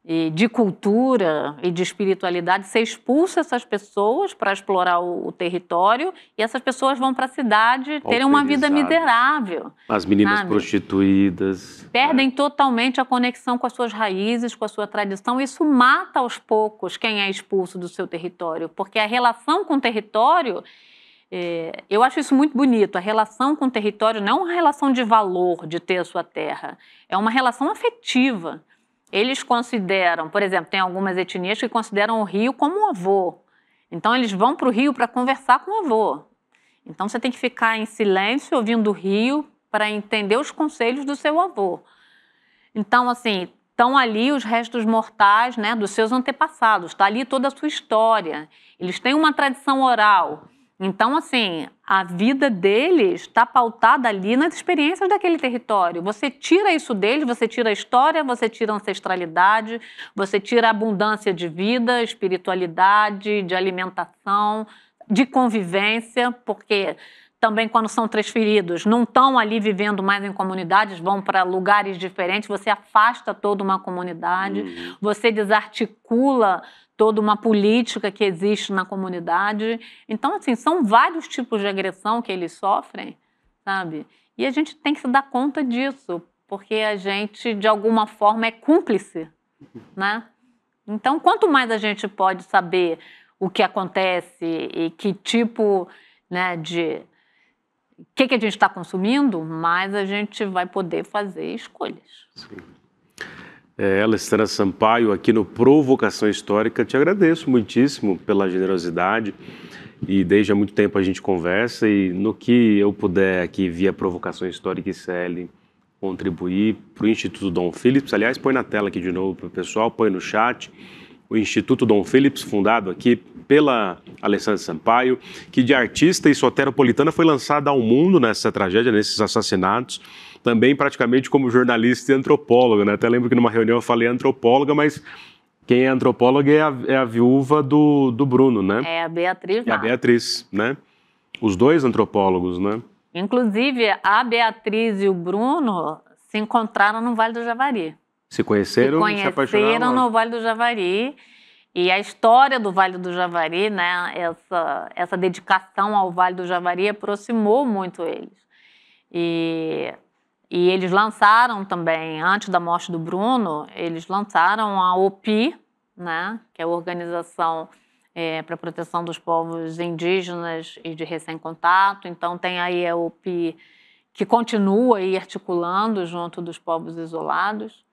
e de cultura e de espiritualidade. Você expulsa essas pessoas para explorar o território e essas pessoas vão para a cidade terem uma vida miserável. As meninas prostituídas. Perdem totalmente a conexão com as suas raízes, com a sua tradição. Isso mata aos poucos quem é expulso do seu território, porque a relação com o território Eu acho isso muito bonito. A relação com o território não é uma relação de valor de ter a sua terra, é uma relação afetiva. Eles consideram, por exemplo, tem algumas etnias que consideram o rio como um avô. Então eles vão para o rio para conversar com o avô. Então você tem que ficar em silêncio ouvindo o rio para entender os conselhos do seu avô. Então, assim, estão ali os restos mortais, né, dos seus antepassados, está ali toda a sua história. Eles têm uma tradição oral. Então, assim, a vida deles está pautada ali nas experiências daquele território. Você tira isso deles, você tira a história, você tira a ancestralidade, você tira a abundância de vida, espiritualidade, de alimentação, de convivência, porque também quando são transferidos, não estão ali vivendo mais em comunidades, vão para lugares diferentes, você afasta toda uma comunidade, você desarticula toda uma política que existe na comunidade. Então, assim, são vários tipos de agressão que eles sofrem, sabe? E a gente tem que se dar conta disso, porque a gente, de alguma forma, é cúmplice, né? Então, quanto mais a gente pode saber o que acontece e que tipo, né, de... o que a gente está consumindo, mais a gente vai poder fazer escolhas. Sim. Alessandra Sampaio, aqui no Provocação Histórica, te agradeço muitíssimo pela generosidade e desde há muito tempo a gente conversa e no que eu puder aqui via Provocação Histórica e CL contribuir para o Instituto Dom Phillips, aliás, põe na tela aqui de novo para o pessoal, põe no chat, o Instituto Dom Phillips, fundado aqui pela Alessandra Sampaio, que de artista e soteropolitana foi lançada ao mundo nessa tragédia, nesses assassinatos, também praticamente como jornalista e antropóloga, né? Até lembro que numa reunião eu falei antropóloga, mas quem é antropóloga é a viúva do Bruno, né? É a Beatriz. É a Beatriz, né? Os dois antropólogos, né? Inclusive, a Beatriz e o Bruno se encontraram no Vale do Javari. Se conheceram, se apaixonaram no Vale do Javari. E a história do Vale do Javari, né? Essa dedicação ao Vale do Javari aproximou muito eles. E eles lançaram também, antes da morte do Bruno, eles lançaram a OPI, né, que é a Organização para a Proteção dos Povos Indígenas e de Recém-Contato. Então tem aí a OPI que continua aí articulando junto dos povos isolados.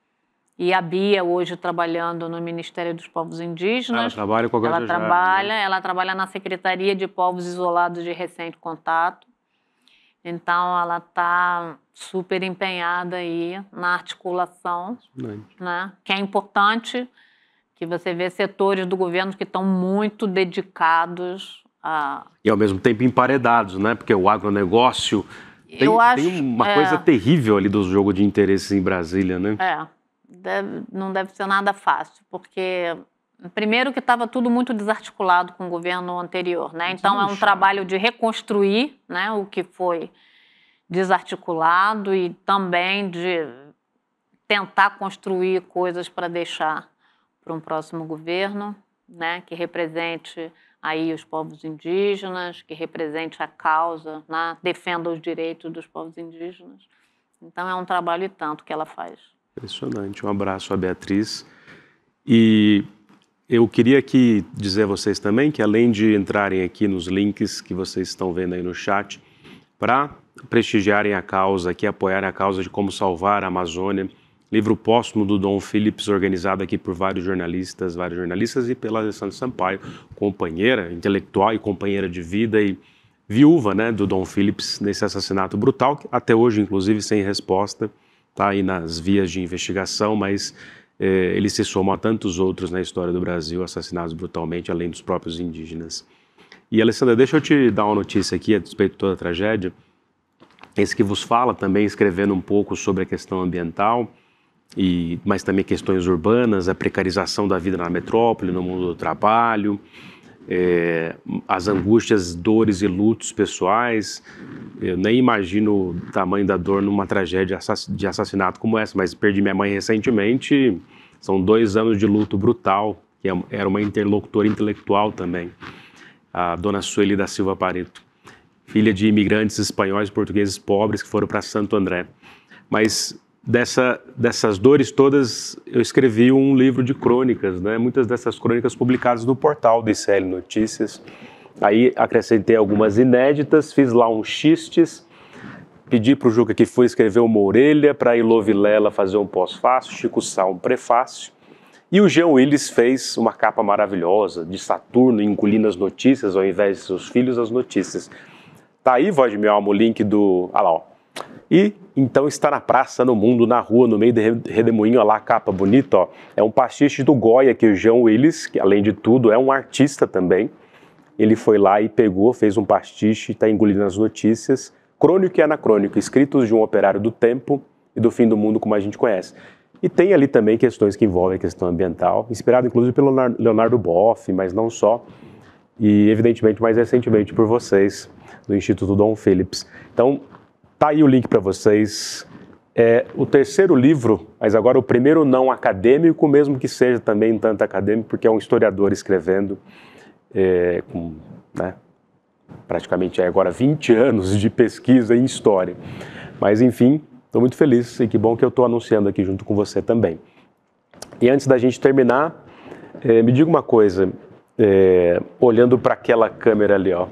E a Bia hoje trabalhando no Ministério dos Povos Indígenas. Ela trabalha com a Ela trabalha na Secretaria de Povos Isolados de Recente Contato. Então, ela está super empenhada aí na articulação, né? Que é importante, que você vê setores do governo que estão muito dedicados a... E, ao mesmo tempo, emparedados, né? Porque o agronegócio tem uma coisa terrível ali do jogo de interesses em Brasília, né? Não deve ser nada fácil, porque... Primeiro que estava tudo muito desarticulado com o governo anterior, né? Então é um trabalho de reconstruir, né, o que foi desarticulado e também de tentar construir coisas para deixar para um próximo governo, né, que represente aí os povos indígenas, que represente a causa, né, defenda os direitos dos povos indígenas. Então é um trabalho e tanto que ela faz. Impressionante. Um abraço à Beatriz. E eu queria aqui dizer a vocês também que, além de entrarem aqui nos links que vocês estão vendo aí no chat, para prestigiarem a causa, aqui apoiarem a causa de como salvar a Amazônia, livro póstumo do Dom Phillips, organizado aqui por vários jornalistas e pela Alessandra Sampaio, companheira intelectual e companheira de vida e viúva, né, do Dom Phillips nesse assassinato brutal, que até hoje, inclusive, sem resposta, está aí nas vias de investigação, mas... ele se soma a tantos outros na história do Brasil assassinados brutalmente, além dos próprios indígenas. E, Alessandra, deixa eu te dar uma notícia aqui a respeito de toda a tragédia. Esse que vos fala também, escrevendo um pouco sobre a questão ambiental, mas também questões urbanas, a precarização da vida na metrópole, no mundo do trabalho, as angústias, dores e lutos pessoais. Eu nem imagino o tamanho da dor numa tragédia de assassinato como essa, mas perdi minha mãe recentemente, são 2 anos de luto brutal, que era uma interlocutora intelectual também, a dona Sueli da Silva Pareto, filha de imigrantes espanhóis e portugueses pobres que foram para Santo André. Mas dessas dores todas, eu escrevi um livro de crônicas, né? Muitas dessas crônicas publicadas no portal do ICL Notícias, Aí acrescentei algumas inéditas, fiz lá uns xistes, pedi para o Juca que foi escrever uma orelha, para a Ilô Vilela fazer um pós-fácil, Chico Sá um prefácio. E o Jean Willis fez uma capa maravilhosa de Saturno engolindo as notícias, ao invés de seus filhos, as notícias. Tá aí, Voz de Minha Alma, o link do... Ah lá, ó. E então está na praça, no mundo, na rua, no meio de redemoinho, olha lá a capa bonita, ó. É um pastiche do Goya, que o Jean Willis, que além de tudo é um artista também, ele foi lá e pegou, fez um pastiche, está engolindo as notícias, crônico e anacrônico, escritos de um operário do tempo e do fim do mundo como a gente conhece. E tem ali também questões que envolvem a questão ambiental, inspirado inclusive pelo Leonardo Boff, mas não só, e evidentemente mais recentemente por vocês, do Instituto Dom Phillips. Então, tá aí o link para vocês. É o terceiro livro, mas agora o primeiro não acadêmico, mesmo que seja também tanto acadêmico, porque é um historiador escrevendo, com, né, praticamente agora 20 anos de pesquisa em história. Mas enfim, estou muito feliz e que bom que eu estou anunciando aqui junto com você também. E antes da gente terminar, me diga uma coisa, olhando para aquela câmera ali, ó,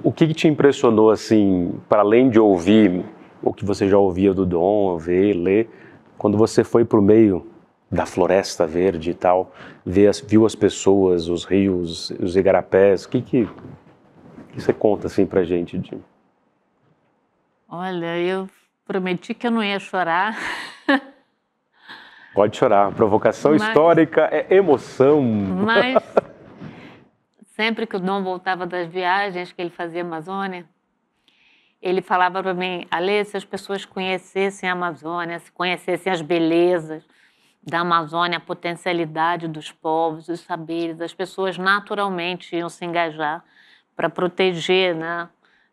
o que te impressionou, assim, para além de ouvir o que você já ouvia do Dom, ver, ler, quando você foi para o meio da Floresta Verde e tal, viu as pessoas, os rios, os igarapés, o que você conta, assim, para a gente? Olha, eu prometi que eu não ia chorar. Pode chorar, provocação histórica é emoção. Mas sempre que o Dom voltava das viagens que ele fazia Amazônia, ele falava para mim, Alê, se as pessoas conhecessem a Amazônia, se conhecessem as belezas da Amazônia, a potencialidade dos povos, os saberes, as pessoas naturalmente iam se engajar para proteger, né,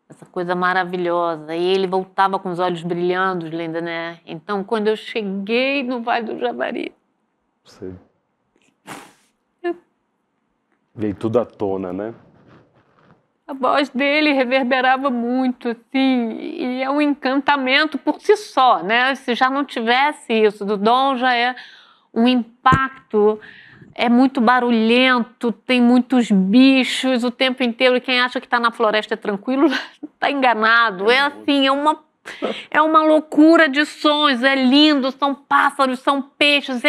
essa coisa maravilhosa. E ele voltava com os olhos brilhando, Linda, né? Então, quando eu cheguei no Vale do Javari... Sim. Veio tudo à tona, né? A voz dele reverberava muito, assim, e é um encantamento por si só, né? Se já não tivesse isso, do Dom já é um impacto, é muito barulhento, tem muitos bichos o tempo inteiro, e quem acha que está na floresta é tranquilo, está enganado. É assim, é uma loucura de sons, é lindo, são pássaros, são peixes,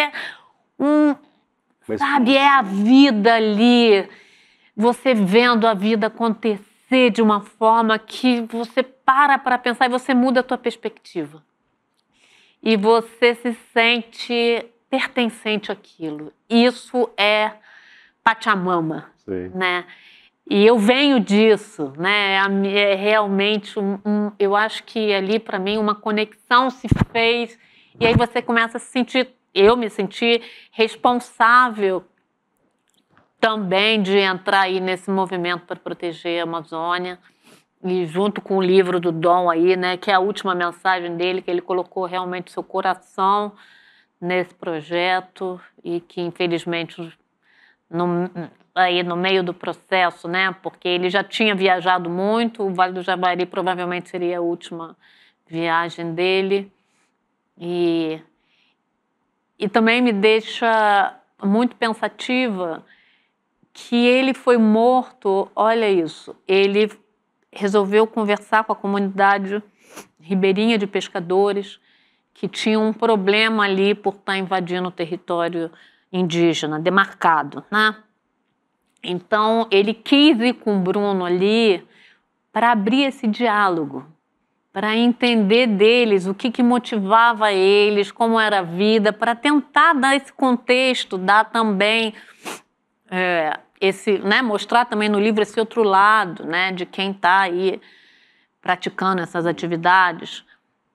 sabe, é a vida ali, você vendo a vida acontecer de uma forma que você para pensar e você muda a tua perspectiva. E você se sente pertencente àquilo. Isso é Pachamama, né? E eu venho disso, né? É realmente eu acho que ali para mim uma conexão se fez e aí você começa a se sentir, eu me senti responsável também de entrar aí nesse movimento para proteger a Amazônia e junto com o livro do Dom aí, né, que é a última mensagem dele, que ele colocou realmente seu coração nesse projeto e que infelizmente aí no meio do processo, né, porque ele já tinha viajado muito, o Vale do Javari provavelmente seria a última viagem dele e também me deixa muito pensativa que ele foi morto, olha isso, ele resolveu conversar com a comunidade ribeirinha de pescadores que tinha um problema ali por estar invadindo o território indígena, demarcado, né? Então, ele quis ir com o Bruno ali para abrir esse diálogo, para entender deles o que motivava eles, como era a vida, para tentar dar esse contexto, dar também né, mostrar também no livro esse outro lado, né, de quem está aí praticando essas atividades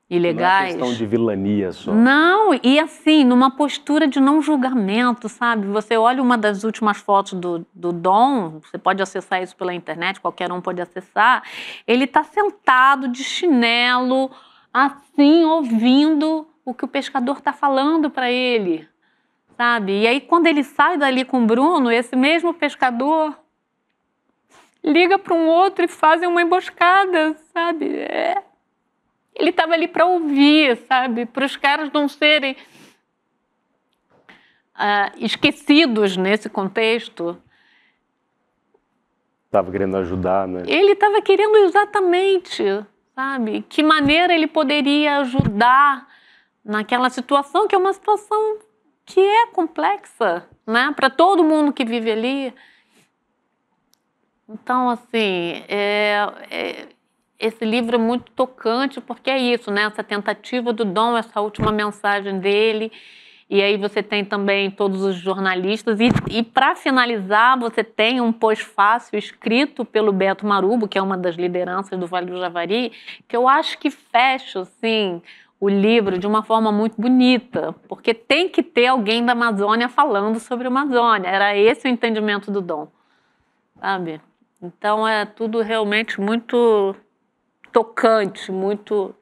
ilegais. Não é questão de vilania só. Não, e assim, numa postura de não julgamento, sabe? Você olha uma das últimas fotos do Dom, você pode acessar isso pela internet, qualquer um pode acessar, ele está sentado de chinelo, assim, ouvindo o que o pescador está falando para ele, sabe? E aí, quando ele sai dali com o Bruno, esse mesmo pescador liga para um outro e fazem uma emboscada, sabe? Ele estava ali para ouvir, sabe? Para os caras não serem esquecidos nesse contexto. Estava querendo ajudar, né? Ele estava querendo exatamente, sabe? Que maneira ele poderia ajudar naquela situação, que é uma situação que é complexa, né? Para todo mundo que vive ali. Então, assim, esse livro é muito tocante, porque é isso, né? Essa tentativa do Dom, essa última mensagem dele. E aí você tem também todos os jornalistas. E para finalizar, você tem um pós-fácil escrito pelo Beto Marubo, que é uma das lideranças do Vale do Javari, que eu acho que fecha, assim, o livro de uma forma muito bonita, porque tem que ter alguém da Amazônia falando sobre a Amazônia. Era esse o entendimento do Dom, sabe? Então é tudo realmente muito tocante, muito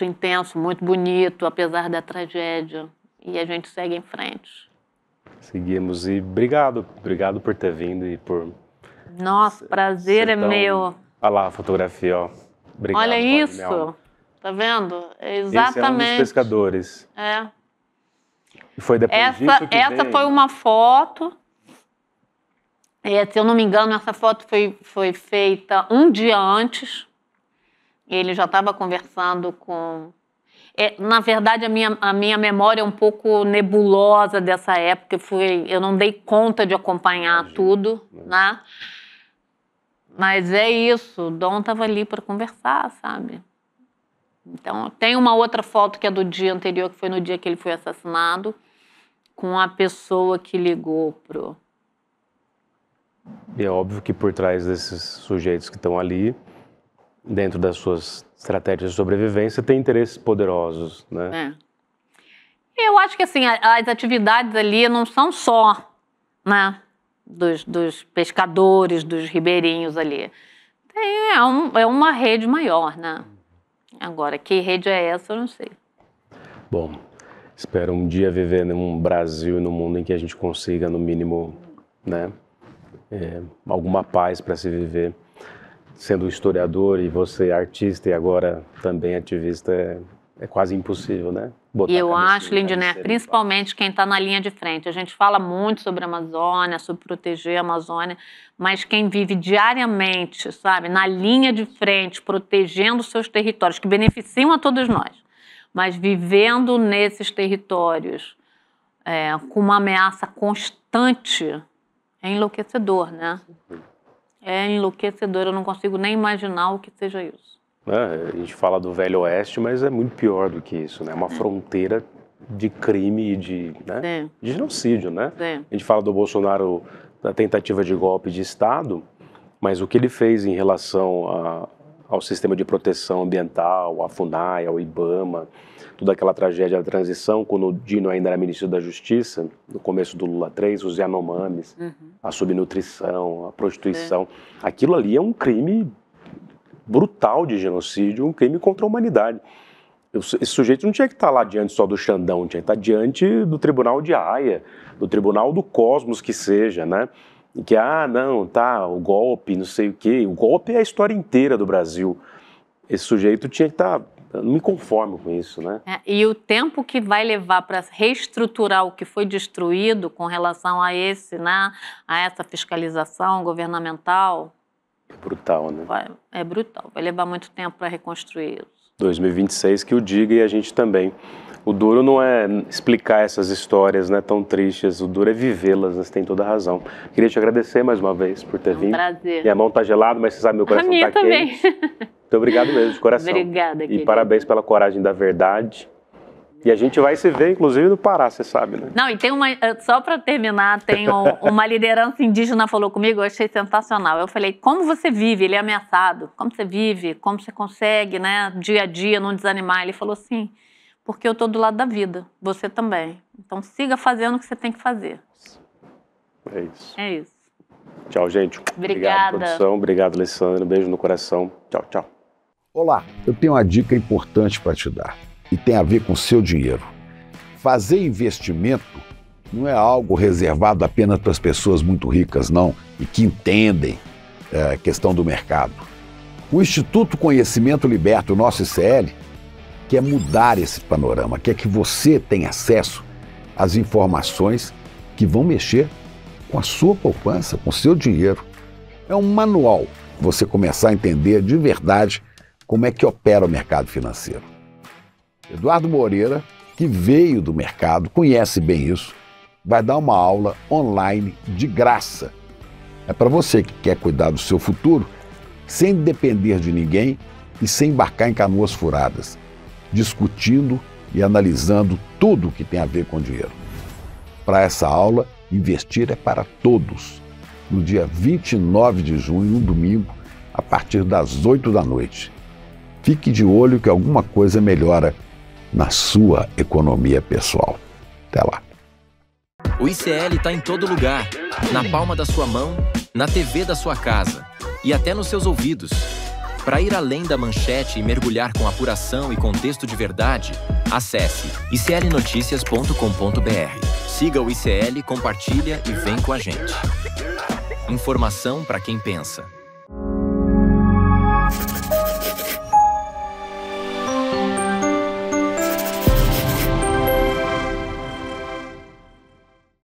intenso, muito bonito, apesar da tragédia. E a gente segue em frente. Seguimos e obrigado por ter vindo e por... Nossa, prazer é meu. Olha lá a fotografia, ó. Obrigado. Olha isso, tá vendo? É exatamente. Esse é um dos pescadores. É. E foi depois disso que essa foi uma foto. Se eu não me engano, essa foto foi feita um dia antes. Ele já estava conversando com... na verdade, a minha memória é um pouco nebulosa dessa época. Eu não dei conta de acompanhar tudo, né? Mas é isso, o Dom estava ali para conversar, sabe? Então, tem uma outra foto que é do dia anterior, que foi no dia que ele foi assassinado, com a pessoa que ligou pro... E é óbvio que por trás desses sujeitos que estão ali, dentro das suas estratégias de sobrevivência, tem interesses poderosos, né? Eu acho que, assim, as atividades ali não são só, né, dos pescadores, dos ribeirinhos ali. É uma rede maior, né? Agora, que rede é essa, eu não sei. Bom, espero um dia viver num Brasil e num mundo em que a gente consiga, no mínimo, né, alguma paz para se viver. Sendo historiador e você artista e agora também ativista, é quase impossível, né? E eu acho, Lindner, principalmente quem está na linha de frente. A gente fala muito sobre a Amazônia, sobre proteger a Amazônia, mas quem vive diariamente, sabe, na linha de frente, protegendo seus territórios, que beneficiam a todos nós, mas vivendo nesses territórios com uma ameaça constante, é enlouquecedor, né? É enlouquecedor, eu não consigo nem imaginar o que seja isso. A gente fala do Velho Oeste, mas é muito pior do que isso, né? É uma fronteira de crime e de genocídio, né? Sim. A gente fala do Bolsonaro, da tentativa de golpe de Estado, mas o que ele fez em relação ao sistema de proteção ambiental, à FUNAI, ao IBAMA, toda aquela tragédia da transição, quando o Dino ainda era ministro da Justiça, no começo do Lula 3, os Yanomamis, a subnutrição, a prostituição, aquilo ali é um crime brutal de genocídio, um crime contra a humanidade. Esse sujeito não tinha que estar lá diante só do Xandão, tinha que estar diante do Tribunal de Haia, do Tribunal do Cosmos que seja, né? E que, não, tá, o golpe, não sei o quê. O golpe é a história inteira do Brasil. Esse sujeito tinha que estar... Eu não me conformo com isso, né? E o tempo que vai levar para reestruturar o que foi destruído com relação a né, a essa fiscalização governamental... É brutal, né? É brutal. Vai levar muito tempo para reconstruir isso. 2026 que o diga e a gente também. O duro não é explicar essas histórias, né, tão tristes, o duro é vivê-las, né, você tem toda a razão. Queria te agradecer mais uma vez por ter vindo. Prazer. Minha mão tá gelada, mas você sabe, meu coração tá quente. Muito obrigado mesmo, de coração. Obrigada, E querida. parabéns pela coragem da verdade. E a gente vai se ver, inclusive, no Pará, você sabe, né? Não, e tem só para terminar, tem uma liderança indígena falou comigo, eu achei sensacional. Eu falei, como você vive? Ele é ameaçado. Como você vive? Como você consegue, né, dia a dia, não desanimar? Ele falou assim, porque eu estou do lado da vida, você também. Então siga fazendo o que você tem que fazer. É isso. É isso. Tchau, gente. Obrigada. Obrigado, produção. Obrigado, Alessandro. Beijo no coração. Tchau, tchau. Olá, eu tenho uma dica importante para te dar e tem a ver com o seu dinheiro. Fazer investimento não é algo reservado apenas para as pessoas muito ricas, não, e que entendem a questão do mercado. O Instituto Conhecimento Liberta, o nosso ICL, quer mudar esse panorama, quer que você tenha acesso às informações que vão mexer com a sua poupança, com o seu dinheiro. É um manual para você começar a entender de verdade como é que opera o mercado financeiro. Eduardo Moreira, que veio do mercado, conhece bem isso, vai dar uma aula online de graça. É para você que quer cuidar do seu futuro sem depender de ninguém e sem embarcar em canoas furadas, discutindo e analisando tudo o que tem a ver com dinheiro. Para essa aula, investir é para todos. No dia 29 de junho, um domingo, a partir das 8 da noite. Fique de olho que alguma coisa melhora na sua economia pessoal. Até lá. O ICL está em todo lugar, na palma da sua mão, na TV da sua casa e até nos seus ouvidos. Para ir além da manchete e mergulhar com apuração e contexto de verdade, acesse iclnoticias.com.br. Siga o ICL, compartilha e vem com a gente. Informação para quem pensa.